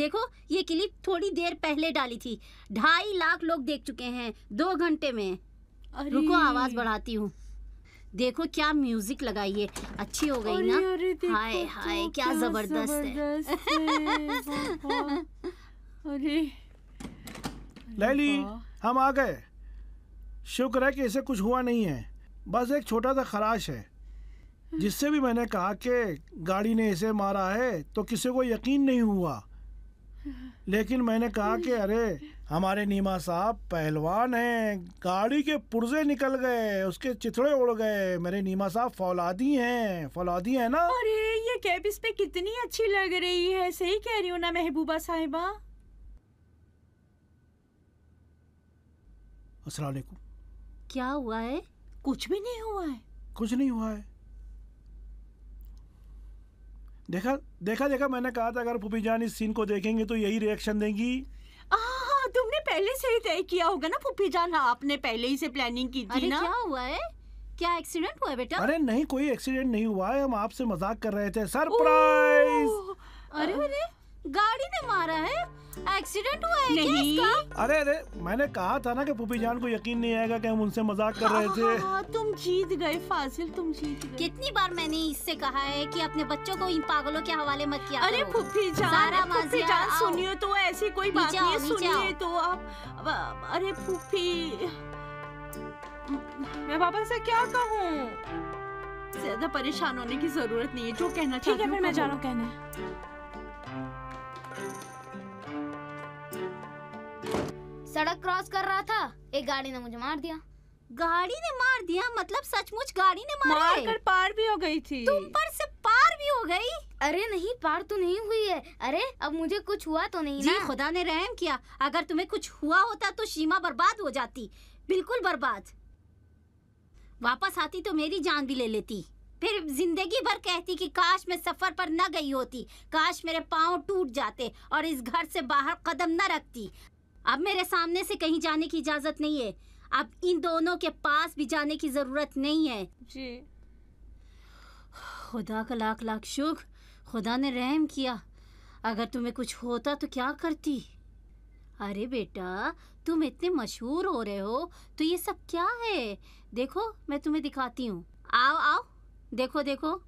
देखो ये क्लिप थोड़ी देर पहले डाली थी, 2.5 लाख लोग देख चुके हैं 2 घंटे में। रुको आवाज बढ़ाती हूँ। देखो क्या म्यूजिक लगाई है, अच्छी हो गई ना? हाय हाय क्या जबरदस्त है। अरे लैली, हम आ गए। शुक्र है कि इसे कुछ हुआ नहीं है, बस एक छोटा सा खराश है। जिससे भी मैंने कहा कि गाड़ी ने इसे मारा है तो किसी को यकीन नहीं हुआ, लेकिन मैंने कहा कि अरे हमारे नीमा साहब पहलवान हैं, गाड़ी के पुर्जे निकल गए, उसके चिथड़े उड़ गए। मेरे नीमा साहब फौलादी हैं ना। अरे ये कैप इस पे कितनी अच्छी लग रही है, सही कह रही हूँ ना महबूबा साहिबा? अस्सलाम वालेकुम। क्या हुआ है? कुछ भी नहीं हुआ है। कुछ नहीं हुआ है। देखा मैंने कहा था अगर फूफी जान इस सीन को देखेंगे तो यही रिएक्शन देंगी। तुमने पहले से ही तय किया होगा ना फूफी जान, आपने पहले ही से प्लानिंग की थी ना? क्या हुआ है? क्या एक्सीडेंट हुआ है बेटा? अरे नहीं, कोई एक्सीडेंट नहीं हुआ है, हम आपसे मजाक कर रहे थे। सरप्राइज! अरे गाड़ी ने मारा है? एक्सीडेंट हुआ है क्या इसका? अरे मैंने कहा था ना कि फूफी जान को यकीन नहीं आएगा कि हम उनसे मजाक कर रहे थे। तुम जीत गए फाजिल, तुम जीत गए। कितनी बार मैंने इससे कहा है कि अपने बच्चों को इन पागलों के हवाले मत किया करो। अरे फूफी जान सुनिए तो, ऐसी कोई बात नहीं है, सुनिए तो आप। अरे फूफी, मैं पापा से क्या कहूँ? ज्यादा परेशान होने की जरूरत नहीं है, जो कहना चाहिए। ठीक है फिर मैं जा रहा हूँ कहने। सड़क क्रॉस कर रहा था, एक गाड़ी ने मुझे मार दिया। गाड़ी ने मार दिया? मतलब सचमुच गाड़ी ने मार कर पार भी हो गई थी? तुम पर से पार भी हो गई? अरे नहीं, पार तो नहीं हुई है। अरे अब मुझे कुछ हुआ तो नहीं ना? जी खुदा ने रहम किया, अगर तुम्हें कुछ हुआ होता तो शीमा बर्बाद हो जाती, बिल्कुल बर्बाद। वापस आती तो मेरी जान भी ले लेती, फिर जिंदगी भर कहती कि काश मैं सफर पर न गई होती, काश मेरे पाँव टूट जाते और इस घर से बाहर कदम न रखती। अब मेरे सामने से कहीं जाने की इजाजत नहीं है, अब इन दोनों के पास भी जाने की जरूरत नहीं है। जी खुदा का लाख लाख शुक्र, खुदा ने रहम किया। अगर तुम्हें कुछ होता तो क्या करती? अरे बेटा, तुम इतने मशहूर हो रहे हो तो ये सब क्या है? देखो मैं तुम्हें दिखाती हूँ। आओ आओ, देखो देखो,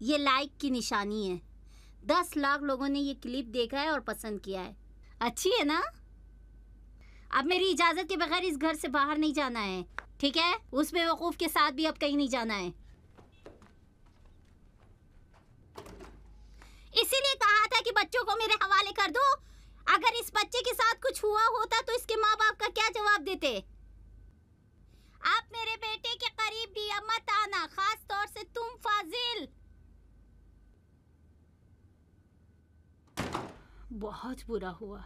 ये लाइक की निशानी है। 10 लाख लोगों ने ये क्लिप देखा है और पसंद किया है। अच्छी है ना? अब मेरी इजाजत के बगैर इस घर से बाहर नहीं जाना है, ठीक है? उस बेवकूफ के साथ भी अब कहीं नहीं जाना है। इसीलिए कहा था कि बच्चों को मेरे हवाले कर दो। अगर इस बच्चे के साथ कुछ हुआ होता तो इसके माँ बाप का क्या जवाब देते? आप मेरे बेटे के करीब भी अब मत आना, खास तौर से तुम फाजिल। बहुत बुरा हुआ।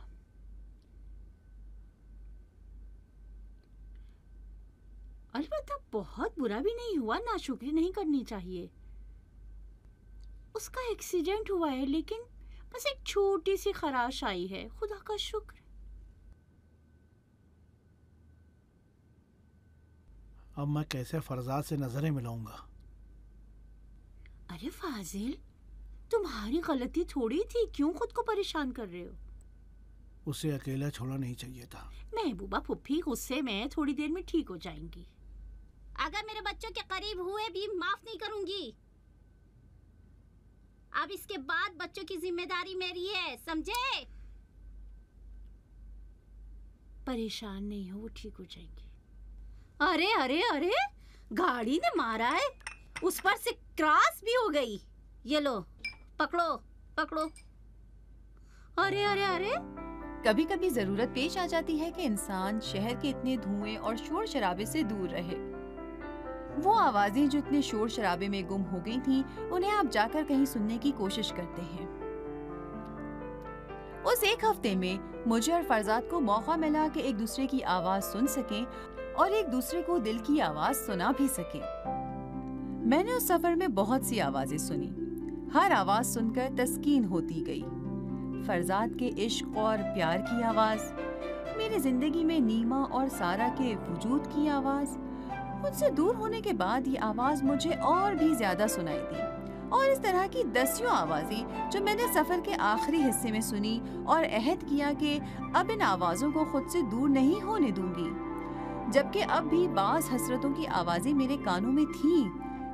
अलबत्ता बहुत बुरा भी नहीं हुआ, नाशुक्री नहीं करनी चाहिए। उसका एक्सीडेंट हुआ है लेकिन बस एक छोटी सी खराश आई है, खुदा का शुक्र। अब मैं कैसे फरजाद से नजरें मिलाऊंगा? अरे फाजिल, तुम्हारी गलती थोड़ी थी, क्यों खुद को परेशान कर रहे हो? उसे अकेला छोड़ना नहीं चाहिए था। महबूबा फुफ्फी गुस्से में थोड़ी देर में ठीक हो जाएंगी। अगर मेरे बच्चों के करीब हुए भी माफ नहीं करूंगी। अब इसके बाद बच्चों की जिम्मेदारी मेरी है, समझे? परेशान नहीं हो, वो ठीक हो जाएंगे। अरे अरे अरे, गाड़ी ने मारा है, उस पर से क्रॉस भी हो गई। ये लो, पकड़ो पकड़ो। अरे अरे अरे, कभी कभी जरूरत पेश आ जाती है कि इंसान शहर के इतने धुएं और शोर शराबे से दूर रहे। वो आवाजें जो इतने शोर शराबे में गुम हो गई थीं, उन्हें आप जाकर कहीं सुनने की कोशिश करते हैं। उस एक हफ्ते में मुझे और फरजाद को मौका मिला कि एक दूसरे की आवाज सुन सकें और एक दूसरे को दिल की आवाज सुना भी सकें। मैंने उस सफर में बहुत सी आवाजें सुनी, हर आवाज सुनकर तस्कीन होती गई। फरजाद के इश्क और प्यार की आवाज, मेरी जिंदगी में नीमा और सारा के वजूद की आवाज। मुझसे दूर होने के बाद ये आवाज मुझे और भी ज्यादा सुनाई दी। और इस तरह की दसियों आवाजें जो मैंने सफर के आखिरी हिस्से में सुनी और अहद किया कि अब इन आवाजों को खुद से दूर नहीं होने दूंगी। जबकि अब भी बाज हसरतों की आवाजें मेरे कानों में थीं,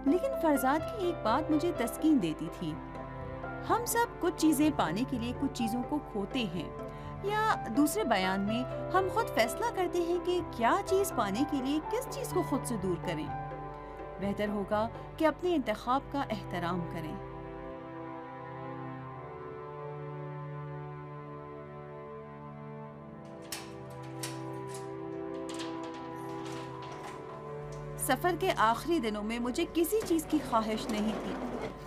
लेकिन फरजाद की एक बात मुझे तस्कीन देती थी। हम सब कुछ चीजें पाने के लिए कुछ चीजों को खोते हैं, या दूसरे बयान में हम खुद फैसला करते हैं कि क्या चीज पाने के लिए किस चीज को खुद से दूर करें। बेहतर होगा कि अपने इंतखाब का एहतराम करें। सफर के आखिरी दिनों में मुझे किसी चीज की ख्वाहिश नहीं थी,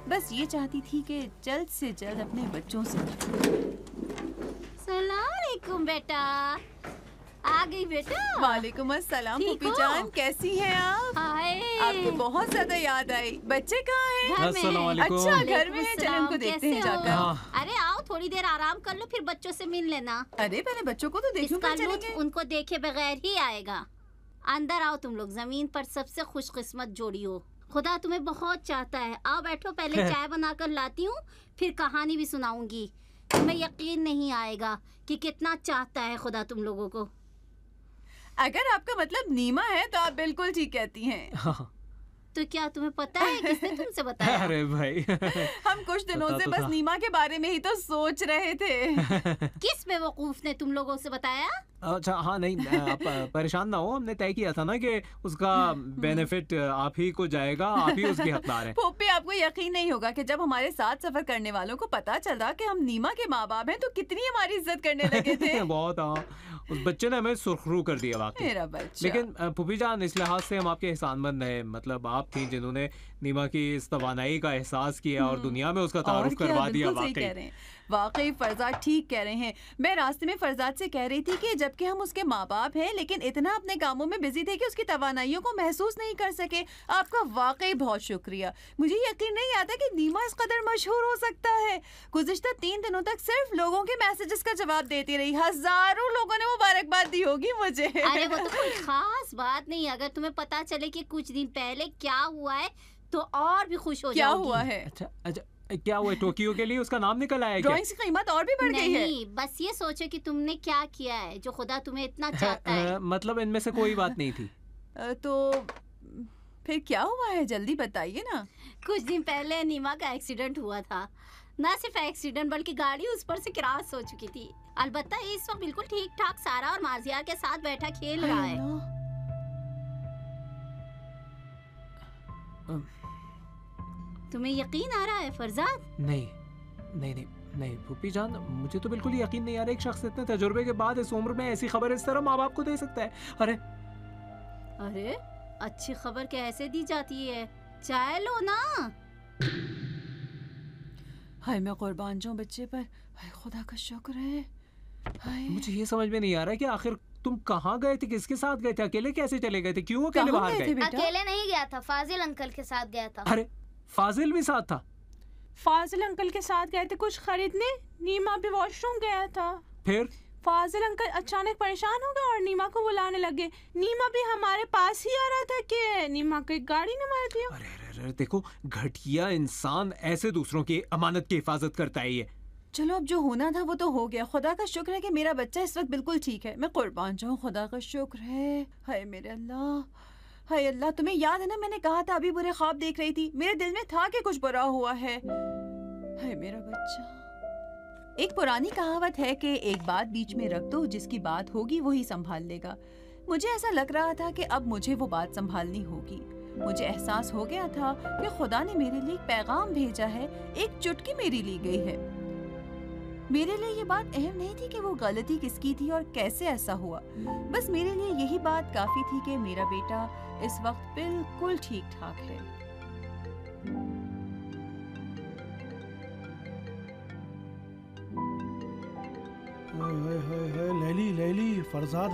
बस ये चाहती थी कि जल्द से जल्द अपने बच्चों से सलाम अलैकुम बेटा। आ गई बेटा। वालेकुम अस्सलाम। ठीक फूफी हो? जान कैसी हैं आप? हाय। आपकी बहुत ज्यादा याद आई। बच्चे कहाँ हैं? घर में अस्सलाम है। वालेकुम। अच्छा, घर में है। वालेकुम चलो उनको सलाम, देखते हैं कैसे हो? जाकर। हाँ। अरे आओ थोड़ी देर आराम कर लो, फिर बच्चों से मिल लेना। अरे पहले बच्चों को तो देख लूं, इसका फिर लुत्फ चलेंगे। उनको देखे बगैर ही आएगा। अंदर आओ तुम लोग, जमीन पर सबसे खुशकिस्मत जोड़ी हो। खुदा तुम्हें बहुत चाहता है। आओ बैठो, पहले चाय बनाकर लाती हूँ, फिर कहानी भी सुनाऊंगी। तुम्हें यकीन नहीं आएगा कि कितना चाहता है खुदा तुम लोगों को। अगर आपका मतलब नीमा है तो आप बिल्कुल ठीक कहती हैं। हाँ। तो क्या तुम्हें पता है किसने तुमसे बताया? अरे भाई हम कुछ दिनों पता से तो बस था। नीमा के बारे में ही तो सोच रहे थे। किस बेवकूफ ने तुम लोगों से बताया? अच्छा हाँ नहीं आप परेशान ना हो, हमने तय किया था ना कि उसका बेनिफिट आप ही को जाएगा, आप ही उसके हकदार हैं। पोपी, आपको यकीन नहीं होगा कि जब हमारे साथ सफर करने वालों को पता चला कि हम नीमा के माँ बाप हैं तो कितनी हमारी इज्जत करने लगे थे। बहुत। हाँ, उस बच्चे ने हमें सुरखरू कर दिया वाकई। मेरा बच्चा। लेकिन फूफी जान, इस लिहाज से हम आपके एहसानमंद हैं। मतलब आप थी जिन्होंने नीमा की इस तवानाई का एहसास किया और दुनिया में उसका और तारुफ क्या, करवा दिया। बिल्कुल सही कह रहे हैं। वाकई फरजाद ठीक कह रहे हैं। मैं रास्ते में फरजाद से कह रही थी कि जबकि हम उसके माँ बाप हैं, लेकिन इतना अपने कामों में बिजी थे कि उसकी तवानाइयों को महसूस नहीं कर सके। आपका वाकई बहुत शुक्रिया। मुझे यकीन नहीं आता कि नीमा इस कदर मशहूर हो सकता है। गुज़िश्ता 3 दिनों तक सिर्फ लोगों के मैसेजेस का जवाब देती रही। हजारों लोगों ने मुबारकबाद दी होगी मुझे। अरे वो तो कोई खास बात नहीं। अगर तुम्हें पता चले कि कुछ दिन पहले क्या हुआ है तो और भी खुश हो क्या जाओगी। हुआ है? अच्छा, क्या हुआ? टोक्यो के लिए उसका नाम निकल आया क्या? ड्राइंग्स की कीमत और भी बढ़ गई है। नहीं, बस ये सोचो कि तुमने क्या किया है जो खुदा तुम्हें इतना चाहता है। मतलब इनमें से कोई बात नहीं थी। तो फिर क्या हुआ है, जल्दी बताइए ना। कुछ दिन पहले नीमा का एक्सीडेंट हुआ था। ना सिर्फ एक्सीडेंट बल्कि गाड़ी उस पर से क्रॉस हो चुकी थी। अलबत्ता इस वक्त बिल्कुल ठीक ठाक सारा और माजिया के साथ बैठा खेल रहा है। तुम्हें यकीन आ रहा है फरजाद? नहीं फूफी जान, मुझे तो बिल्कुल यकीन नहीं आ रहा एक शख्स इतने तजुर्बे के बाद इस उम्र में ऐसी खबर इस तरह माँ बाप को दे सकता है। अरे अच्छी खबर कैसे दी जाती है? चाय लो ना। हाय मैं कुर्बान जाऊं बच्चे पर। हाय खुदा का शुक्र है। हाय मुझे ये समझ में नहीं आ रहा है कि आखिर तुम कहाँ गए थे, किसके साथ गए थे, अकेले कैसे चले गए थे, क्यों अकेले कहाँ बाहर गए थे गए? बेटा? अकेले नहीं गया था, फाजिल अंकल के साथ गया था। अरे फाजिल भी साथ था? फाजिल अंकल के साथ गए थे कुछ खरीदने। नीमा भी वॉशरूम गया था। फिर फाजिल अंकल अचानक परेशान हो गए और नीमा को बुलाने लगे। नीमा भी हमारे पास ही आ रहा था कि नीमा को एक गाड़ी ने मार दिया। अरे देखो, घटिया इंसान ऐसे दूसरों की अमानत की हिफाजत करता है। ये चलो अब जो होना था वो तो हो गया। खुदा का शुक्र है कि मेरा बच्चा इस वक्त बिल्कुल ठीक है। मैं कुर्बान जाऊं, खुदा का शुक्र है। हाय मेरे अल्लाह, हाय अल्लाह। तुम्हें याद है ना मैंने कहा था अभी बुरे ख्वाब देख रही थी। मेरे दिल में था कि कुछ बुरा हुआ है। हाय मेरा बच्चा। एक पुरानी कहावत है कि एक बात बीच में रख दो, जिसकी बात होगी वही संभाल लेगा। मुझे ऐसा लग रहा था कि अब मुझे वो बात संभालनी होगी। मुझे एहसास हो गया था कि खुदा ने मेरे लिए एक पैगाम भेजा है, एक चुटकी मेरी ली गई है। मेरे लिए ये बात अहम नहीं थी कि वो गलती किसकी थी और कैसे ऐसा हुआ। बस मेरे लिए यही बात काफी थी कि मेरा बेटा इस वक्त बिल्कुल ठीक ठाक है। लैली फरजाद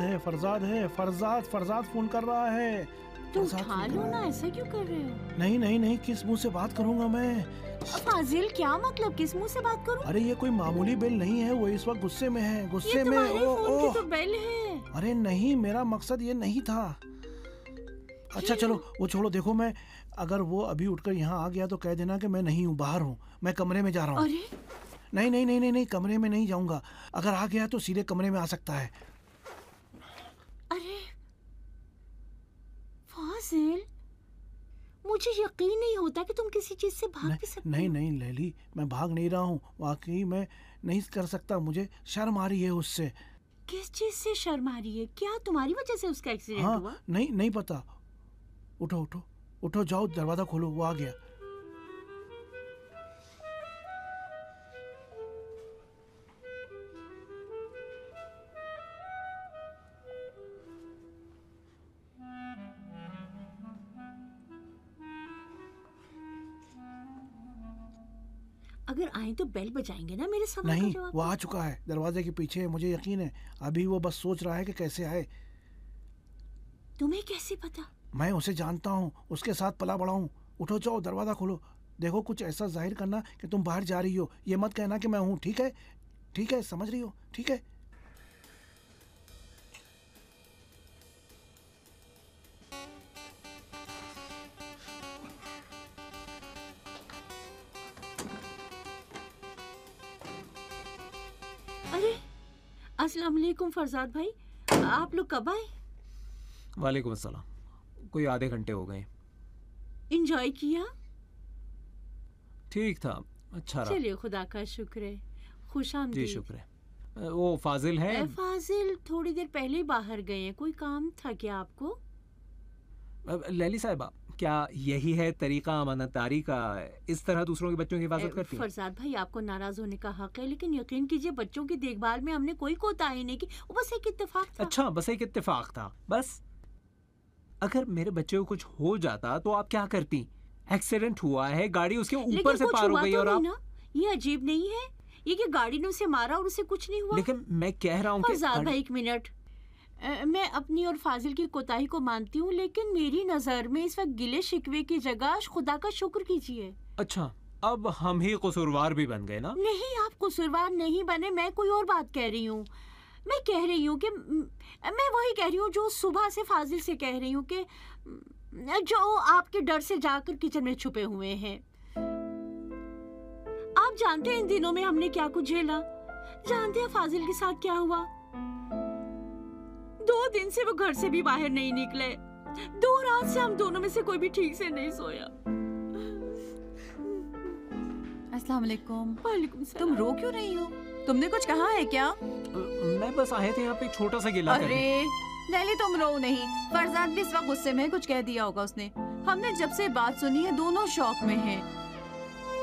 फोन कर रहा है। तुम उठा लो ना, ऐसा क्यों कर रहे हो? नहीं, किस मुंह से बात करूंगा मैं? फाजिल क्या मतलब, किस मुंह से बात करूं? अरे ये कोई मामूली बिल नहीं है, वो इस वक्त गुस्से में है। गुस्से में। तुम्हारे फोन की तो बिल है। अरे नहीं, मेरा मकसद ये नहीं था। अच्छा चलो वो छोड़ो, देखो मैं अगर वो अभी उठकर यहाँ आ गया तो कह देना कि मैं नहीं हूँ, बाहर हूँ, मैं कमरे में जा रहा हूँ। अरे नहीं नहीं नहीं नहीं नहीं, कमरे में नहीं जाऊंगा। अगर आ गया तो सीधे कमरे में आ सकता है। अरे फाजिल, मुझे यकीन नहीं होता कि तुम किसी चीज से भाग भी सकते नहीं हो। नहीं लैली, मैं भाग नहीं रहा हूँ, वाकई मैं नहीं कर सकता, मुझे शर्म आ रही है उससे। किस चीज से शर्म आ रही है? क्या तुम्हारी वजह से उसका एक्सीडेंट हुआ? हाँ नहीं नहीं पता। उठो उठो उठो, जाओ दरवाजा खोलो, वो आ गया। अगर आए तो बेल बजाएंगे ना मेरे सवाल का नहीं, जवाब वो दो। आ चुका है, दरवाजे के पीछे है, मुझे यकीन है। अभी वो बस सोच रहा है कि कैसे आए। तुम्हें कैसे पता? मैं उसे जानता हूँ, उसके साथ पला बड़ा हूँ। उठो, जाओ दरवाजा खोलो। देखो कुछ ऐसा जाहिर करना कि तुम बाहर जा रही हो, ये मत कहना कि मैं हूँ। ठीक है? ठीक है, समझ रही हो? ठीक है? अरे अस्सलाम वालेकुम फरजाद भाई, आप लोग कब आए? वालेकुम अस्सलाम। कोई आधे घंटे हो गए। एंजॉय किया? ठीक था, अच्छा रहा। चलिए खुदा का शुक्र है। खुश जी आमदीद। शुक्र है। वो फाजिल है। फाजिल थोड़ी देर पहले ही बाहर गए हैं, कोई काम था क्या आपको? लैली साहिबा, क्या यही है तरीका अमानतदारी का? इस तरह दूसरों के बच्चों की हिफाजत करती हैं? फरजाद भाई, आपको नाराज होने का हक है, लेकिन यकीन कीजिए बच्चों की देखभाल में हमने कोई कोताही नहीं की, वो बस एक इत्तेफाक था। अच्छा, बस एक इत्तेफाक था बस। अगर मेरे बच्चे को कुछ हो जाता तो आप क्या करती? एक्सीडेंट हुआ है, गाड़ी उसके ऊपर लेकिन से कुछ पार हो हुआ गई तो और नहीं आप। ना? ये अजीब नहीं है ये कि गाड़ी ने उसे मारा और उसे कुछ नहीं हुआ? लेकिन मैं कह रहा हूँ कि फरजाद भाई एक मिनट, मैं अपनी और फाजिल की कोताही को मानती हूँ, लेकिन मेरी नजर में इस वक्त गिले शिकवे की जगह खुदा का शुक्र कीजिए। अच्छा, अब हम ही कसूरवार भी बन गए ना? नहीं, आप कसूरवार नहीं बने, मैं कोई और बात कह रही हूँ। मैं कह रही हूँ कि मैं वही कह रही हूँ जो सुबह से फाजिल से कह रही हूँ कि जो आपके डर से जाकर किचन में छुपे हुए हैं। आप जानते हैं इन दिनों में हमने क्या कुछ झेला, जानते हैं फाजिल के साथ क्या हुआ। 2 दिन से वो घर से भी बाहर नहीं निकले, 2 रात से हम दोनों में से कोई भी ठीक से नहीं सोया। अस्सलाम वालेकुम। वालेकुम सलाम। तुम रो क्यों रही हो? तुमने कुछ कहा है क्या? मैं बस आए थे यहाँ पे एक छोटा सा गिला करने। अरे लैली, तुम रो नहीं। फरजाद भी इस वक्त गुस्से में है, कुछ कह दिया होगा उसने। हमने जब से बात सुनी है दोनों शौक में हैं।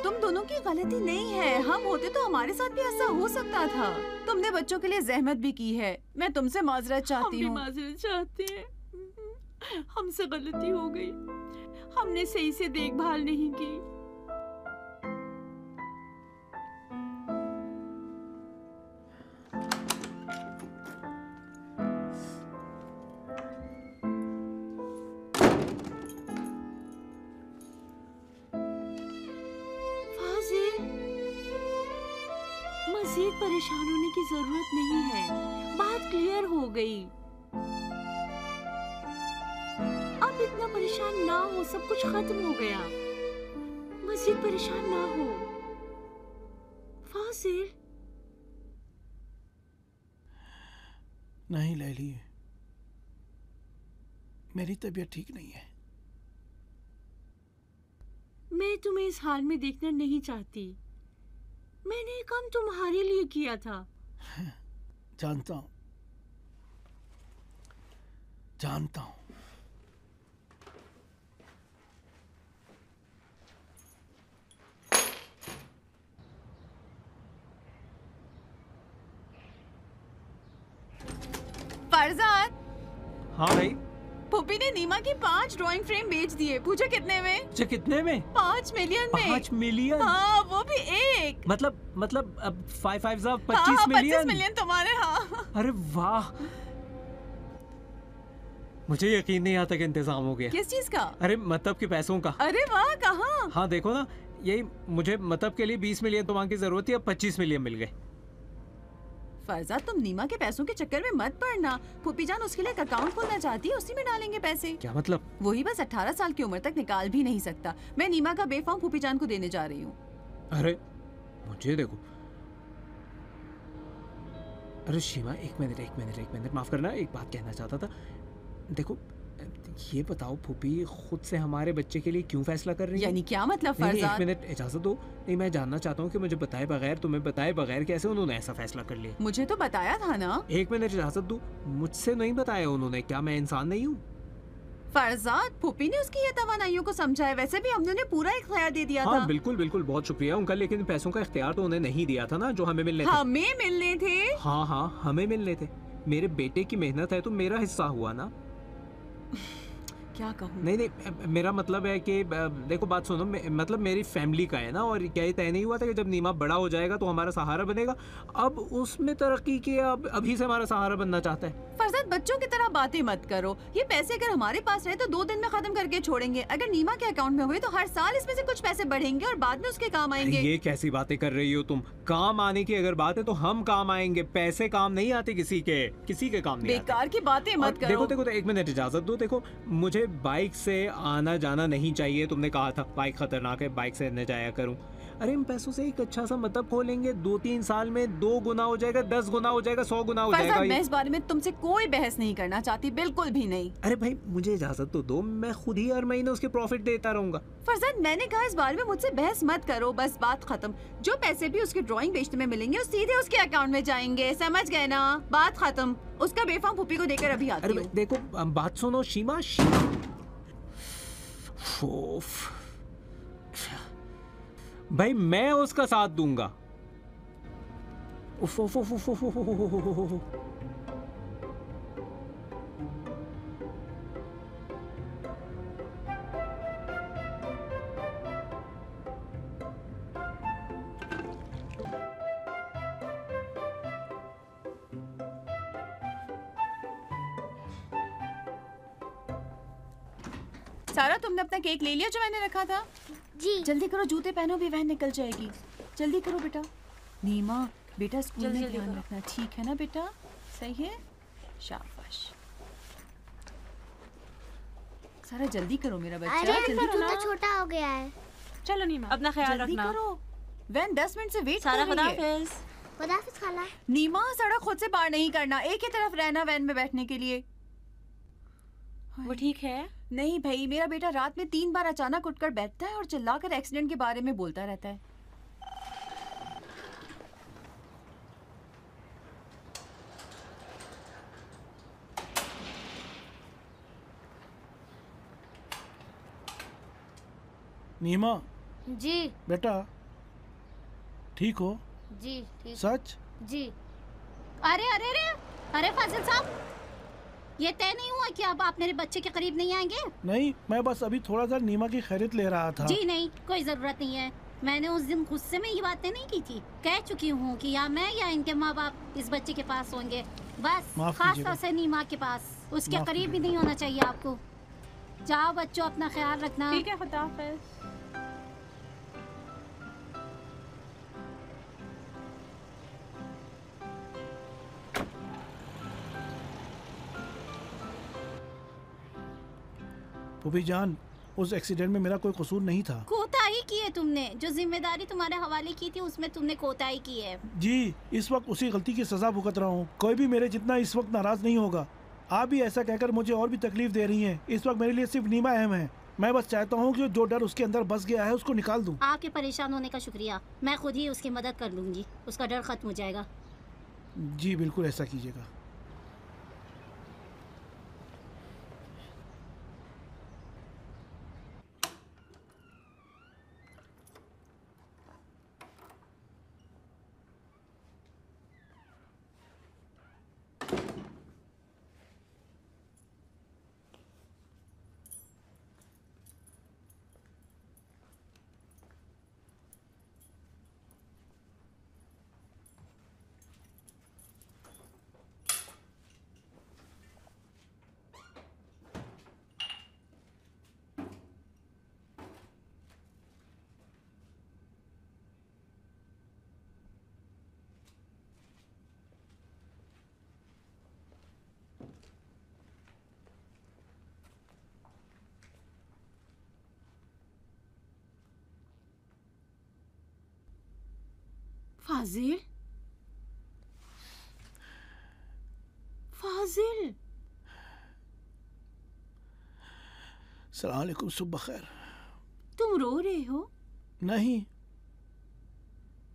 तुम दोनों की गलती नहीं है, हम होते तो हमारे साथ भी ऐसा हो सकता था। तुमने बच्चों के लिए जहमत भी की है, मैं तुमसे माजरत हम चाहती भी हूँ। माजरत चाहते हैं, हमसे गलती हो गई, हमने सही से देखभाल नहीं की। फाजिल, मजीद परेशान होने की जरूरत नहीं है, बात क्लियर हो गई। अब इतना परेशान ना हो, सब कुछ खत्म हो गया, मजीद परेशान ना हो। फाजिल, नहीं लैली, मेरी तबीयत ठीक नहीं है। मैं तुम्हें इस हाल में देखना नहीं चाहती। मैंने ये काम तुम्हारे लिए किया था। जानता हूँ, जानता हूँ। फरजाद, हाँ भाई। पुप्पी ने नीमा की 5 ड्राइंग फ्रेम बेच दिए। पूछो कितने में? अच्छा, कितने में? 5 मिलियन में। 5 मिलियन? हाँ, वो भी एक। मतलब अब 5 5 हाँ, 25 मिलियन। 25 मिलियन तुम्हारे। हाँ अरे वाह, मुझे यकीन नहीं आता कि इंतजाम हो गया। किस चीज का? अरे मतलब के पैसों का। अरे वाह, कहाँ? हाँ देखो ना, यही मुझे मतलब के लिए 20 मिलियन तो मांग की जरूरत थी, अब 25 मिलियन मिल गए। फरजाद, तुम नीमा के पैसों के चक्कर में मत पड़ना। फूफी जान उसके लिए एक अकाउंट खोलना चाहती है, उसी में डालेंगे पैसे। क्या मतलब? वही बस 18 साल की उम्र तक निकाल भी नहीं सकता। मैं नीमा का बे फॉर्म फूफी जान को देने जा रही हूँ। अरे मुझे देखो। अरे शीमा, एक मिनट माफ करना, एक बात कहना चाहता था। देखो, ये बताओ फूफी खुद से हमारे बच्चे के लिए क्यों फैसला कर रही है? यानी क्या मतलब नहीं, एक फरजाद? मिनट इजाजत दो। नहीं, मैं जानना चाहता हूँ कि मुझे बताए बगैर, तुम्हें बताए बगैर कैसे उन्होंने ऐसा फैसला कर लिया? मुझे तो बताया था ना। एक मिनट इजाजत दो, मुझसे नहीं बताया उन्होंने। क्या मैं इंसान नहीं हूँ? फरजाद, फूफी ने उसकी ये तवानाइयों को समझा है। वैसे भी हमने उन्हें पूरा इख्तियार दे दिया हाँ था। बिल्कुल बिल्कुल, बहुत शुक्रिया उनका, लेकिन पैसों का इख्तियार तो उन्हें नहीं दिया था ना, जो हमें मिलने थे। हमें मिलने थे। हाँ हाँ, हमें मिलने थे। मेरे बेटे की मेहनत है तो मेरा हिस्सा हुआ ना। क्या कहूँ? नहीं नहीं, मेरा मतलब है कि देखो बात सुनो, मतलब मेरी फैमिली का है ना, और क्या ये तय नहीं हुआ था कि जब नीमा बड़ा हो जाएगा तो हमारा सहारा बनेगा? अब उसमें तरक्की किया, अब अभी से हमारा सहारा बनना चाहता है। फरजाद, बच्चों की तरह बातें मत करो। ये पैसे अगर हमारे पास रहे तो 2 दिन में खत्म करके छोड़ेंगे। अगर नीमा के अकाउंट में हुए तो हर साल इसमें से कुछ पैसे बढ़ेंगे और बाद में उसके काम आएंगे। ये कैसी बातें कर रही हो तुम? काम आने की अगर बात है तो हम काम आएंगे, पैसे काम नहीं आते किसी के काम नहीं आते। बेकार की बातें मत करो। देखो देखो, एक मिनट इजाजत दो। देखो, मुझे बाइक से आना जाना नहीं चाहिए। तुमने कहा था बाइक खतरनाक है, बाइक से न जाया करूं। अरे इन पैसों से एक अच्छा सा मतलब खोलेंगे, 2-3 साल में 2 गुना हो जाएगा, 10 गुना हो जाएगा, 100 गुना हो जाएगा। मैं इस बारे में तुमसे कोई बहस नहीं करना चाहती, बिल्कुल भी नहीं। अरे भाई, मुझे इजाजत तो दो, मैं खुद ही हर महीने उसके प्रॉफिट देता रहूंगा। फरजाद, मैंने कहा इस बारे में मुझसे बहस मत करो, बस बात खत्म। जो पैसे भी उसके ड्राइंग बेचने में मिलेंगे वो सीधे उसके अकाउंट में जाएंगे, समझ गए ना? बात खत्म। उसका बेफाम फूफी को देकर अभी आती हूँ। देखो, बात सुनो शीमा। भाई मैं उसका साथ दूंगा। उफ उफ उफ उफ उफ उफ उफ उफ उफ उफ। सारा, तुमने अपना केक ले लिया जो मैंने रखा था? जी। जल्दी करो, जूते पहनो भी, वहन निकल जाएगी। जल्दी करो बेटा। नीमा, बेटा स्कूल में ध्यान रखना, ठीक है ना बेटा? सही है, शाबाश। सारा जल्दी करो मेरा बच्चा, अरे जल्दी करो। तो छोटा हो गया है। चलो नीमा, अपना ख्याल जल्दी रखना। करो, वैन 10 मिनट से वेट सारा कर रही है। खुदाफिज। खुदाफिज खाला। नीमा, सड़क खुद से पार नहीं करना, एक ही तरफ रहना वैन में बैठने के लिए। वो ठीक है? नहीं भाई, मेरा बेटा रात में 3 बार अचानक उठकर बैठता है और चिल्लाकर एक्सीडेंट के बारे में बोलता रहता है। नीमा जी बेटा, ठीक हो? जी ठीक। सच? जी। अरे अरे अरे अरे फाजिल साहब, ये तय नहीं हुआ कि अब आप मेरे बच्चे के करीब नहीं आएंगे? नहीं, मैं बस अभी थोड़ा सा नीमा की खैरियत ले रहा था। जी नहीं, कोई जरूरत नहीं है। मैंने उस दिन गुस्से में ये बातें नहीं की थी। कह चुकी हूँ कि या मैं या इनके माँ बाप इस बच्चे के पास होंगे, बस। माफ खास कीजिएगा। तौर से नीमा के पास, उसके माफ करीब भी नहीं होना चाहिए आपको। जाओ बच्चों, अपना ख्याल रखना। ठीक है, खुदाफिज। फूफी जान, उस एक्सीडेंट में मेरा कोई कसूर नहीं था। कोताही की है तुमने, जो जिम्मेदारी तुम्हारे हवाले की थी उसमें तुमने कोताही की है। जी, इस वक्त उसी गलती की सजा भुगत रहा हूँ। कोई भी मेरे जितना इस वक्त नाराज नहीं होगा। आप भी ऐसा कहकर मुझे और भी तकलीफ दे रही हैं। इस वक्त मेरे लिए सिर्फ नीमा अहम है। मैं बस चाहता हूँ कि जो डर उसके अंदर बस गया है उसको निकाल दूँ। आपके परेशान होने का शुक्रिया, मैं खुद ही उसकी मदद कर लूंगी, उसका डर खत्म हो जाएगा। जी बिल्कुल, ऐसा कीजिएगा। फाजिल, फाजिल। सलाम अलैकुम, सुबह खैर। तुम रो रहे हो? नहीं,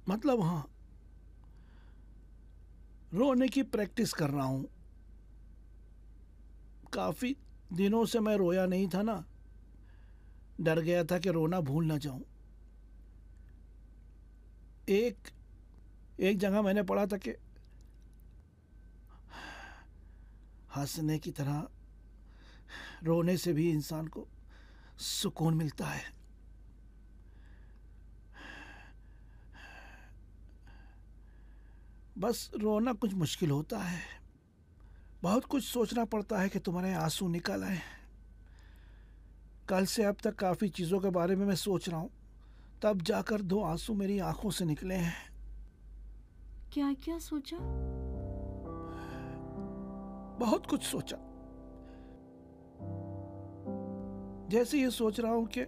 मतलब हाँ, रोने की प्रैक्टिस कर रहा हूं। काफी दिनों से मैं रोया नहीं था ना, डर गया था कि रोना भूल ना जाऊं। एक जगह मैंने पढ़ा था कि हंसने की तरह रोने से भी इंसान को सुकून मिलता है। बस रोना कुछ मुश्किल होता है, बहुत कुछ सोचना पड़ता है कि तुम्हारे आंसू निकल आए। कल से अब तक काफ़ी चीज़ों के बारे में मैं सोच रहा हूँ, तब जाकर 2 आंसू मेरी आंखों से निकले हैं। क्या क्या सोचा? बहुत कुछ सोचा। जैसे ये सोच रहा हूँ कि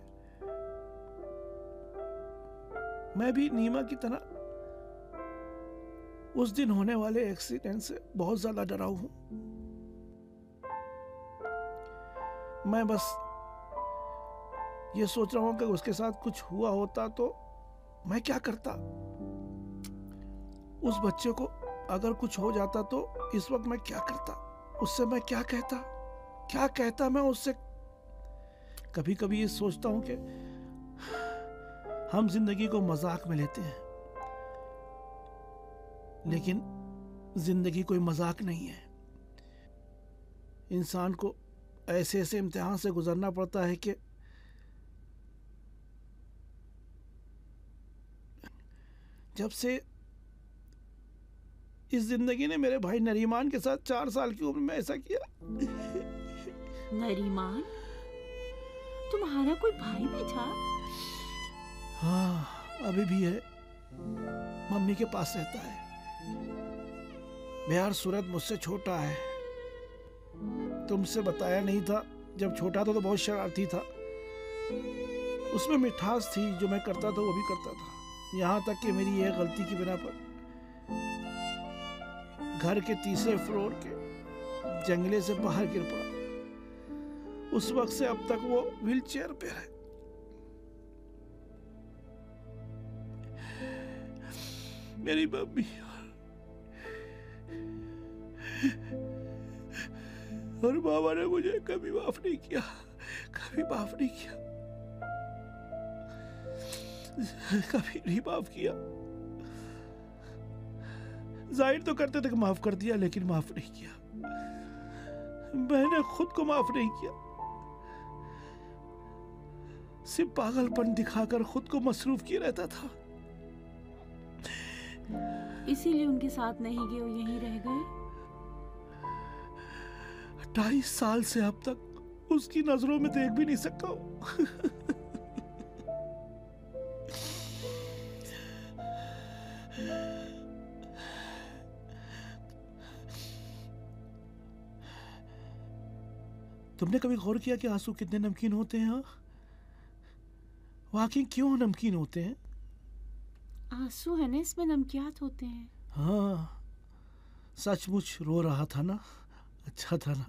मैं भी नीमा की तरह उस दिन होने वाले एक्सीडेंट से बहुत ज्यादा डरा हूं। मैं बस ये सोच रहा हूं कि उसके साथ कुछ हुआ होता तो मैं क्या करता। उस बच्चे को अगर कुछ हो जाता तो इस वक्त मैं क्या करता, उससे मैं क्या कहता मैं उससे। कभी कभी ये सोचता हूं कि हम जिंदगी को मजाक में लेते हैं, लेकिन जिंदगी कोई मजाक नहीं है। इंसान को ऐसे ऐसे इम्तिहान से गुजरना पड़ता है कि जब से इस जिंदगी ने मेरे भाई नरीमान के साथ 4 साल की उम्र में ऐसा किया। नरीमान? तुम्हारा कोई भाई भी था? हाँ, अभी भी है, मम्मी के पास रहता है। बिहार सूरत मुझसे छोटा है। तुमसे बताया नहीं था, जब छोटा था तो बहुत शरारती था। उसमें मिठास थी, जो मैं करता था वो भी करता था। यहाँ तक कि मेरी यह गलती की बिना पर घर के 3रे फ्लोर के जंगले से बाहर गिर पड़ा। उस वक्त से अब तक वो व्हील चेयर पे है। मेरी मम्मी और बाबा ने मुझे कभी माफ नहीं किया, कभी माफ नहीं किया, कभी नहीं माफ किया। जाहिर तो करते थे कि माफ कर दिया, लेकिन माफ नहीं किया। मैंने खुद को माफ नहीं किया, सिर्फ पागलपन दिखाकर खुद को मसरूफ किया रहता था। इसीलिए उनके साथ नहीं गए और यहीं रह गए? 2.5 साल से अब तक उसकी नजरों में देख भी नहीं सकता हूं। तुमने कभी गौर किया कि आंसू कितने नमकीन होते हैं? वाकई क्यों नमकीन होते हैं? आंसू है ना, इसमें नमकियात होते हैं। हाँ, सचमुच रो रहा था ना, अच्छा था ना।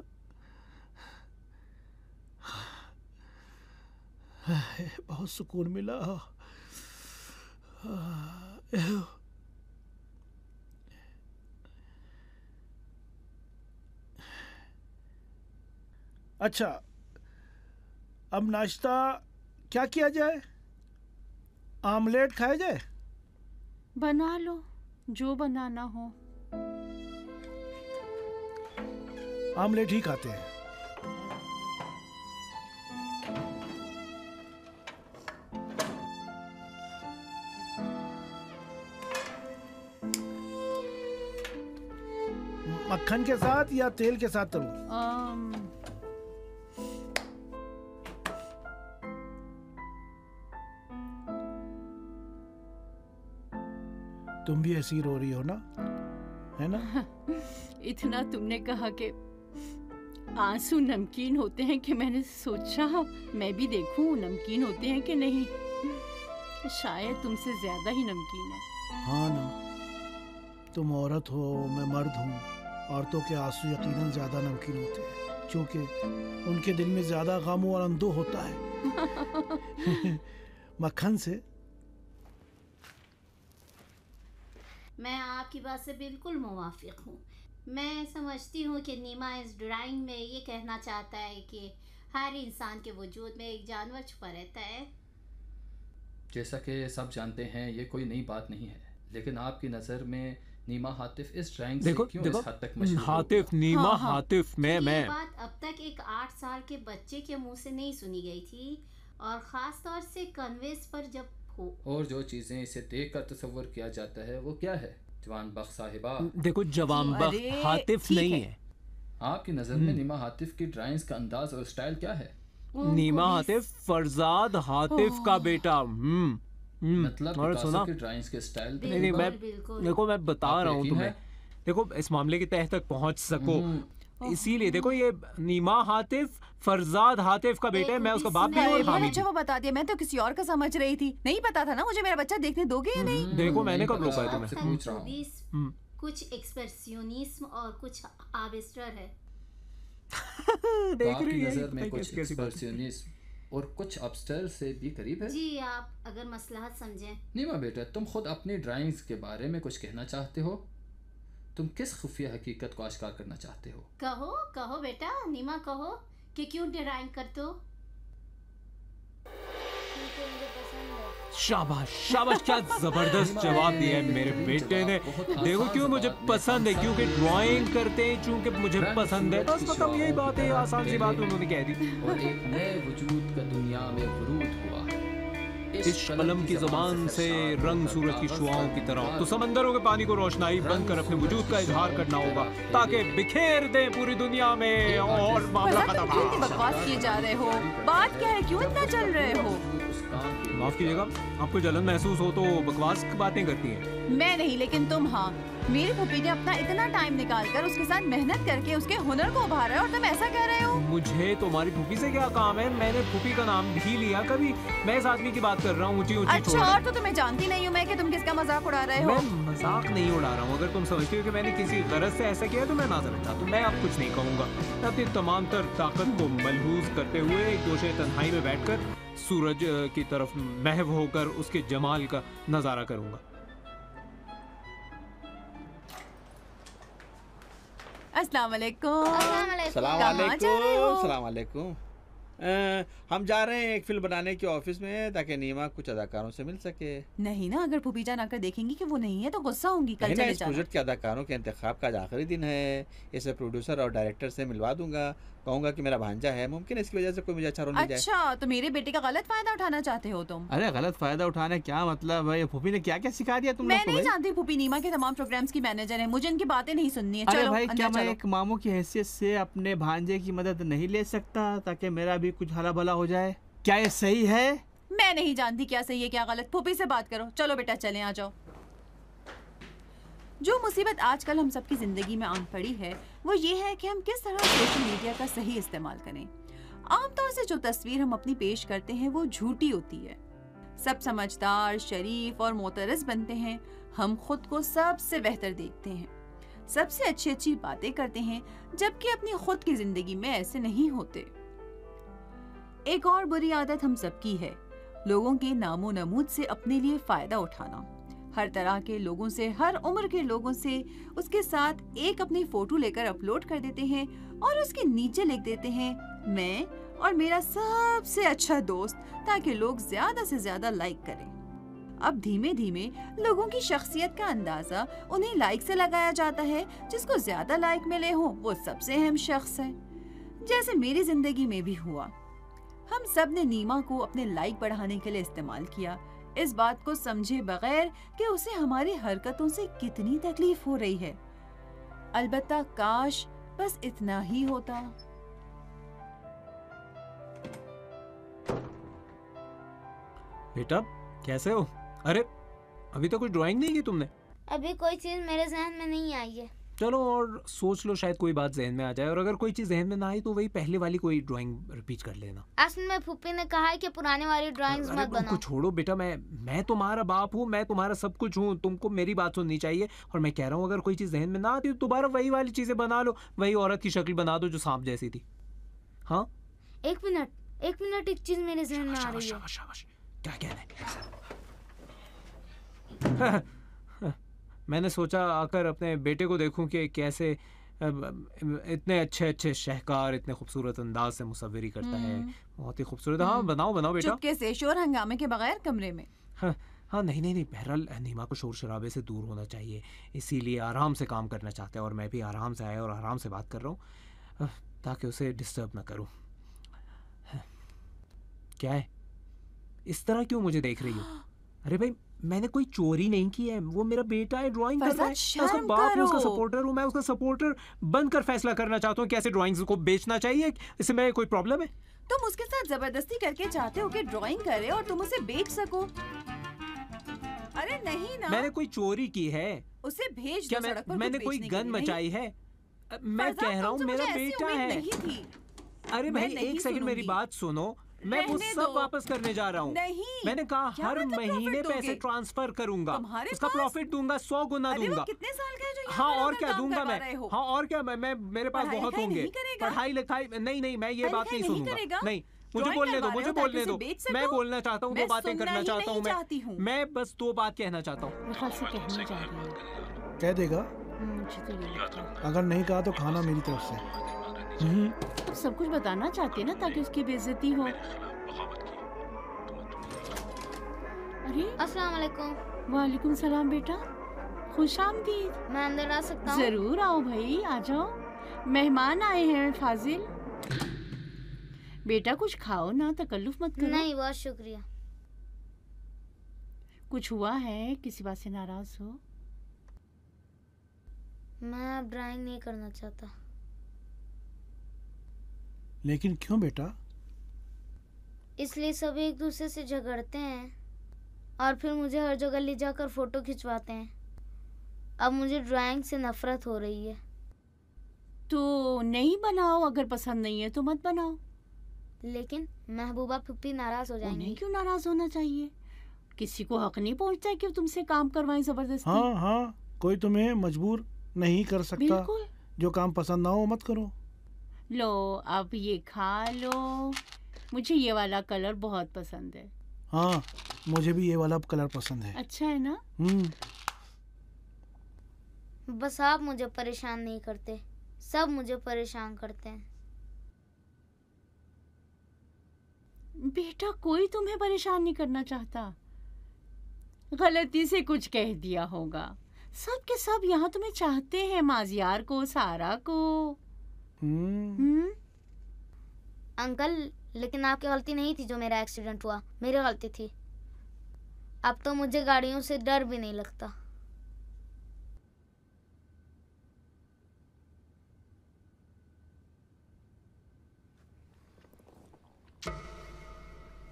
बहुत सुकून मिला। अच्छा, अब नाश्ता क्या किया जाए? आमलेट खाया जाए? बना लो, जो बनाना हो। आमलेट ही खाते हैं। मक्खन के साथ या तेल के साथ तलूं? तुम भी ऐसी रो रही हो ना, है ना? इतना तुमने कहा कि आंसू नमकीन होते हैं कि मैंने सोचा मैं भी देखूं नमकीन होते हैं कि नहीं। शायद तुमसे ज्यादा ही नमकीन है। हाँ ना। तुम औरत हो, मैं मर्द हूँ। औरतों के आंसू यकीनन ज़्यादा नमकीन होते हैं क्योंकि उनके दिल में ज़्यादा गम और अंदो होता है मक्खन से। मैं आपकी बात से बिल्कुल मुवाफिक हूँ। मैं समझती हूँ कि नीमा इस ड्राइंग में ये कहना चाहता है कि हर इंसान के वजूद में एक जानवर छुपा रहता है। जैसा कि सब जानते हैं ये कोई नई बात नहीं है, लेकिन आपकी नज़र में नीमा हातिफ इस ड्राइंग से क्यों इस हद तक मशहूर हो हातिफ, गया? नीमा हातिफ ये मैं बात अब तक एक 8 साल के बच्चे के मुंह से नहीं सुनी गई थी, और ख़ास तौर से कन्वेंस पर जब हो। और जो चीज़ें इसे देख कर तस्वर किया जाता है वो क्या है जवान बख्श साहिबा? देखो जवान बख्श अरे, हातिफ ठीक नहीं है। है। आपकी नज़र में नीमा हातिफ की ड्राइंग्स का अंदाज और स्टाइल क्या है? नीमा हातिफ फरजाद हातिफ का बेटा। मतलब और पिकासो सुना, की ड्राइंग्स के स्टाइल पे नहीं मैं बिल्कुल। देखो मैं बता आपको रहा हूँ यकीन तुम्हें, है? देखो इस मामले की तह तक पहुँच सको इसीलिए देखो ये नीमा हातिफ फरजाद हातिफ का बेटा है, मैं उसका बाप भी हूँ और मैंने हामी अच्छा भी। वो बता दिया, मैं तो किसी और का समझ रही थी। नहीं पता था ना मुझे मेरा बच्चा देखने दोगे या नहीं। देखो मैंने कब नहीं रोका है पता, तुम्हें। आपसे पूछ रहा हूँ। हम्म। कुछ एक्सप्रेसियोनिज्म और कुछ आर्बिट्रर है। तो देख आपकी रही है नज़र में ये कुछ कैसी बात है। एक्सप्रेशनिज्म और कुछ अपस्टर से भी करीब है? जी, आप अगर मसलहत समझें। नीमा बेटा, तुम खुद अपनी ड्राइंग्स के बारे में कुछ कहना चाहते हो? तुम किस खुफिया हकीकत को आश्कार करना चाहते हो? कहो कहो बेटा, नीमा कहो कि क्यों ड्राइंग करते हो। क्योंकि मुझे पसंद है। शाबाश शाबाश, क्या जबरदस्त जवाब दिया है मेरे बेटे ने। देखो क्यों मुझे पसंद है, क्योंकि ड्राइंग करते हैं, चूंकि मुझे पसंद है, बस खत्म, यही बात है, आसान सी बात उन्होंने कह दी। और एक नए वजूद का दुनिया में वरूद हुआ। इस कलम की ज़बान से रंग सूरज की शुआओं की तरह तो समंदरों के पानी को रोशनाई बनकर अपने वजूद का इजहार करना होगा ताकि बिखेर दे पूरी दुनिया में। और मामला फरजाद, तुम खत्म। क्यों इतनी बकवास किए जा रहे हो? बात क्या है, क्यों इतना चल रहे हो? माफ कीजिएगा, आपको जलन महसूस हो तो बकवास की बातें करती हैं। मैं नहीं, लेकिन तुम हाँ। मेरी फूफी ने अपना इतना टाइम निकालकर उसके साथ मेहनत करके उसके हुनर को उभारा है और तुम ऐसा कह रहे हो? मुझे तुम्हारी फूफी से क्या काम है? मैंने फूफी का नाम भी लिया कभी? मैं इस आदमी की बात कर रहा हूँ, ऊंची ऊंची अच्छा, छोड़। और तो तुम्हें जानती नहीं हूँ मैं कि तुम किसका मजाक उड़ा रहे हो। मैं मजाक नहीं उड़ा रहा हूँ। अगर तुम समझती हो कि मैंने किसी गरज से ऐसा किया तो मैं ना समझता, तो मैं अब कुछ नहीं कहूँगा। मैं अपनी तमाम तर ताकत को मलहूज करते हुए एक गोशे तन्हाई में बैठकर सूरज की तरफ महव होकर उसके जमाल का नजारा करूंगा। अस्सलाम वालेकुम। अस्सलाम कहाँ जा रहे हो? सलाम वालेकुम। हम जा रहे हैं एक फिल्म बनाने के ऑफिस में ताकि नीमा कुछ अदाकारों से मिल सके। नहीं ना, अगर फूफी जान आकर देखेंगी कि वो नहीं है तो गुस्सा होंगी। कल नहीं ना, चले इस जाना। प्रोजेक्ट के अदाकारों के इंतखाब का आज आखिरी दिन है। इसे प्रोड्यूसर और डायरेक्टर से मिलवा दूंगा, कहूंगा कि मेरा भांजा है, मुमकिन है इसकी वजह से कोई मुझे अच्छा रोल मिल जाए। अच्छा, तो मेरे बेटे का गलत फायदा उठाना चाहते हो तुम? अरे गलत फायदा उठाने क्या मतलब है? फूफी ने क्या क्या सिखा दिया तुम लोग मैं को नहीं भाई? जानती। फूफी नीमा के तमाम प्रोग्राम्स की मैनेजर है, मुझे इनकी बातें नहीं सुननी है। अरे चलो भाई, अंदर क्या मैं चलो। एक मामू की हैसियत से अपने भांजे की मदद नहीं ले सकता ताकि मेरा भी कुछ हला भला हो जाए? क्या ये सही है? मैं नहीं जानती क्या सही है क्या गलत। फूफी से बात करो। चलो बेटा चलें, आ जाओ। जो मुसीबत आजकल हम सबकी जिंदगी में आन पड़ी है वो ये है कि हम किस तरह सोशल मीडिया का सही इस्तेमाल करें। आमतौर से जो तस्वीर हम अपनी पेश करते हैं वो झूठी होती है। सब समझदार, शरीफ और मोतरस बनते हैं। हम खुद को सबसे बेहतर देखते हैं, सबसे अच्छी अच्छी बातें करते हैं, जबकि अपनी खुद की जिंदगी में ऐसे नहीं होते। एक और बुरी आदत हम सबकी है, लोगों के नामो नमूद से अपने लिए फायदा उठाना। हर तरह के लोगों से, हर उम्र के लोगों से उसके साथ एक अपनी फोटो लेकर अपलोड कर देते हैं और उसके नीचे लिख देते हैं मैं और मेरा सबसे अच्छा दोस्त, ताकि लोग ज्यादा से ज्यादा लाइक करें। अब धीमे धीमे लोगों की शख्सियत का अंदाजा उन्हें लाइक से लगाया जाता है। जिसको ज्यादा लाइक मिले हो वो सबसे अहम शख्स है, जैसे मेरी जिंदगी में भी हुआ। हम सब ने नीमा को अपने लाइक बढ़ाने के लिए इस्तेमाल किया, इस बात को समझे बगैर कि उसे हमारी हरकतों से कितनी तकलीफ हो रही है। अलबत्ता काश बस इतना ही होता। बेटा कैसे हो? अरे अभी तो कुछ ड्राइंग नहीं की तुमने? अभी कोई चीज मेरे जहन में नहीं आई है। चलो और सोच लो, शायद कोई बात जहन में आ जाए, और अगर कोई चीज़ जहन में ना आई तो वही पहले वाली कोई ड्राइंग रिपीट कर लेना। असल में फूफी ने कहा है कि पुराने वाली ड्राइंग्स मत बनाओ। छोड़ो बेटा, मैं तुम्हारा बाप हूँ, मैं तुम्हारा सब कुछ हूँ, तुमको मेरी बात सुननी चाहिए। और मैं कह रहा हूँ अगर कोई चीज़ जहन में ना आती तो दोबारा वही वाली चीज़ें बना लो, वही औरत की शक्ल बना दो जो सांप जैसी थी। हाँ, एक मिनट, एक चीज मेरे जहन में आ रही है। क्या कहना है? मैंने सोचा आकर अपने बेटे को देखूं कि कैसे इतने अच्छे शहकार इतने खूबसूरत अंदाज से मुसव्विरी करता है। बहुत ही खूबसूरत। हाँ, बनाओ बेटा। चुपके से, शोर हंगामे के बगैर कमरे में। हाँ, नहीं, बहरहाल नीमा को शोर शराबे से दूर होना चाहिए, इसीलिए आराम से काम करना चाहता है, और मैं भी आराम से आया और आराम से बात कर रहा हूँ ताकि उसे डिस्टर्ब ना करूँ। क्या है, इस तरह क्यों मुझे देख रही हो? अरे भाई, मैंने कोई चोरी नहीं की है, वो मेरा बेटा है, ड्राइंग कर रहा है, मैं उसका बाप हूँ, उसका सपोर्टर हूँ, मैं उसका सपोर्टर बनकर फैसला करना चाहता हूँ कैसे ड्राइंग्स को बेचना चाहिए। इससे मैं कोई प्रॉब्लम है? तुम उसके साथ जबरदस्ती करके चाहते हो कि ड्राइंग करे और तुम उसे बेच सको? अरे नहीं ना, मैंने कोई चोरी की है? उसे भेज दो सड़क पर। मैंने कोई गन मचाई है? मैं कह रहा हूँ मेरा बेटा है। अरे भाई, एक सेकंड मेरी बात सुनो, मैं वो सब वापस करने जा रहा हूँ। मैंने कहा हर महीने पैसे ट्रांसफर करूंगा, उसका प्रॉफिट दूंगा, 100 गुना दूंगा। कितने साल का है जो हाँ, और क्या दूंगा मैं? हाँ, और क्या, मैं मेरे पास बहुत होंगे। पढ़ाई लिखाई नहीं, मैं ये बात नहीं सुनूंगा। नहीं, मुझे बोलने दो, मैं बोलना चाहता हूँ, 2 बातें करना चाहता हूँ। मैं बस 2 बात कहना चाहता हूँ। कह देगा, अगर नहीं कहा तो खाना मेरी तरफ से। सब कुछ बताना चाहते हैं ना ताकि उसकी बेइज्जती हो। अरे अस्सलाम वालेकुम। वालेकुम सलाम बेटा, खुशामदीद। मैं अंदर आ सकता हूँ? जरूर आओ भाई, आ जाओ, मेहमान आए हैं फाजिल। बेटा कुछ खाओ ना, तकल्लुफ मत करो। नहीं, बहुत शुक्रिया। कुछ हुआ है? किसी बात से नाराज हो? मैं अब ड्राइंग नहीं करना चाहता। लेकिन क्यों बेटा? इसलिए सब एक दूसरे से झगड़ते हैं और फिर मुझे हर जगह ले जाकर फोटो खिंचवाते हैं। अब मुझे ड्राइंग से नफरत हो रही है। तो नहीं बनाओ, अगर पसंद नहीं है तो मत बनाओ। लेकिन महबूबा फुप्पी नाराज हो जाएंगी। उन्हें क्यों नाराज होना चाहिए? किसी को हक नहीं पहुंचता है कि तुमसे काम करवाएं जबरदस्ती। हाँ, कोई तुम्हें मजबूर नहीं कर सकता। बिल्कुल। जो काम पसंद ना हो मत करो। लो, अब ये खा लो। मुझे ये वाला कलर बहुत पसंद है। हाँ, मुझे भी ये वाला कलर पसंद है। अच्छा है ना? बस आप मुझे परेशान नहीं करते, सब मुझे परेशान करते हैं। बेटा, कोई तुम्हें परेशान नहीं करना चाहता। गलती से कुछ कह दिया होगा। सब के सब यहाँ तुम्हें चाहते हैं, माजियार को, सारा को। अंकल, लेकिन आपकी गलती नहीं थी जो मेरा एक्सीडेंट हुआ, मेरी गलती थी। अब तो मुझे गाड़ियों से डर भी नहीं लगता।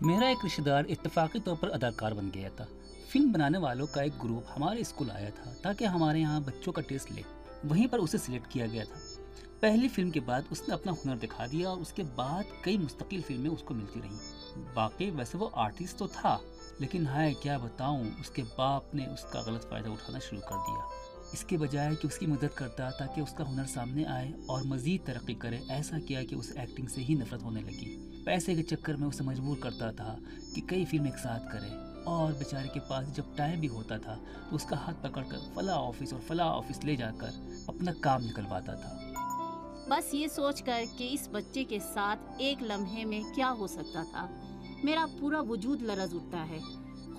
मेरा एक रिश्तेदार इत्तेफाकी तौर पर अदाकार बन गया था। फिल्म बनाने वालों का एक ग्रुप हमारे स्कूल आया था ताकि हमारे यहाँ बच्चों का टेस्ट ले। वहीं पर उसे सिलेक्ट किया गया था। पहली फिल्म के बाद उसने अपना हुनर दिखा दिया और उसके बाद कई मुस्तकिल फिल्में उसको मिलती रहीं। वाकई वैसे वो आर्टिस्ट तो था, लेकिन हाय क्या बताऊं, उसके बाप ने उसका गलत फ़ायदा उठाना शुरू कर दिया। इसके बजाय कि उसकी मदद करता ताकि उसका हुनर सामने आए और मज़ीद तरक्की करे, ऐसा किया कि उस एक्टिंग से ही नफरत होने लगी। पैसे के चक्कर में उसे मजबूर करता था कि कई फिल्म एक साथ करे, और बेचारे के पास जब टाइम भी होता था तो उसका हाथ पकड़कर फला ऑफिस और फला ऑफिस ले जाकर अपना काम निकलवाता था। बस ये सोच कर कि इस बच्चे के साथ एक लम्हे में क्या हो सकता था, मेरा पूरा वजूद लरज उठता है।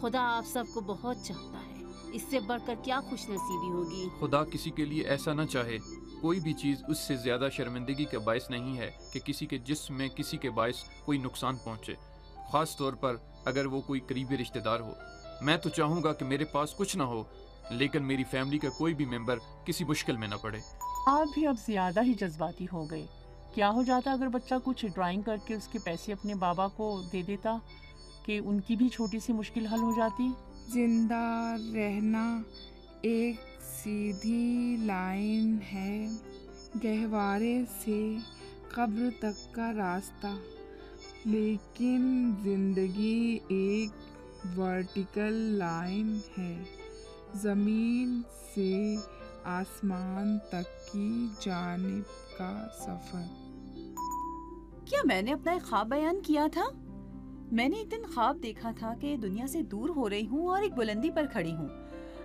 खुदा आप सबको बहुत चाहता है, इससे बढ़कर क्या खुशनसीबी होगी। खुदा किसी के लिए ऐसा न चाहे। कोई भी चीज़ उससे ज़्यादा शर्मिंदगी का बायस नहीं है कि किसी के जिस्म में किसी के बायस कोई नुकसान पहुँचे, ख़ास तौर पर अगर वो कोई करीबी रिश्तेदार हो। मैं तो चाहूँगा कि मेरे पास कुछ ना हो, लेकिन मेरी फैमिली का कोई भी मेंबर किसी मुश्किल में ना पड़े। आप भी अब ज़्यादा ही जज्बाती हो गए। क्या हो जाता अगर बच्चा कुछ ड्राइंग करके उसके पैसे अपने बाबा को दे देता, कि उनकी भी छोटी सी मुश्किल हल हो जाती। जिंदा रहना एक सीधी लाइन है, गहवारे से कब्र तक का रास्ता, लेकिन जिंदगी एक वर्टिकल लाइन है, ज़मीन से आसमान तक की जानिब का सफ़र। क्या मैंने अपना एक ख्वाब बयान किया था? मैंने एक दिन ख्वाब देखा था कि दुनिया से दूर हो रही हूँ और एक बुलंदी पर खड़ी हूँ।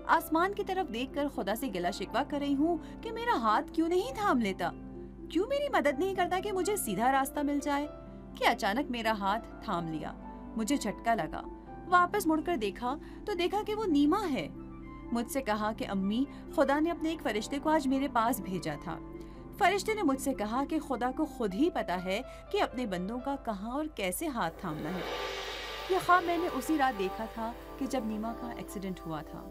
आसमान की तरफ देखकर खुदा से गिला शिकवा कर रही हूँ कि मेरा हाथ क्यों नहीं थाम लेता, क्यों मेरी मदद नहीं करता कि मुझे सीधा रास्ता मिल जाए। कि अचानक मेरा हाथ थाम लिया। मुझे झटका लगा। वापस मुड़कर देखा तो देखा कि वो नीमा है। मुझसे कहा कि अम्मी, खुदा ने अपने एक फरिश्ते को आज मेरे पास भेजा था। फरिश्ते ने मुझसे कहा कि खुदा को खुद ही पता है कि अपने बंदों का कहाँ और कैसे हाथ थामना है। यह ख्वाब मैंने उसी रात देखा था कि जब नीमा का एक्सीडेंट हुआ था।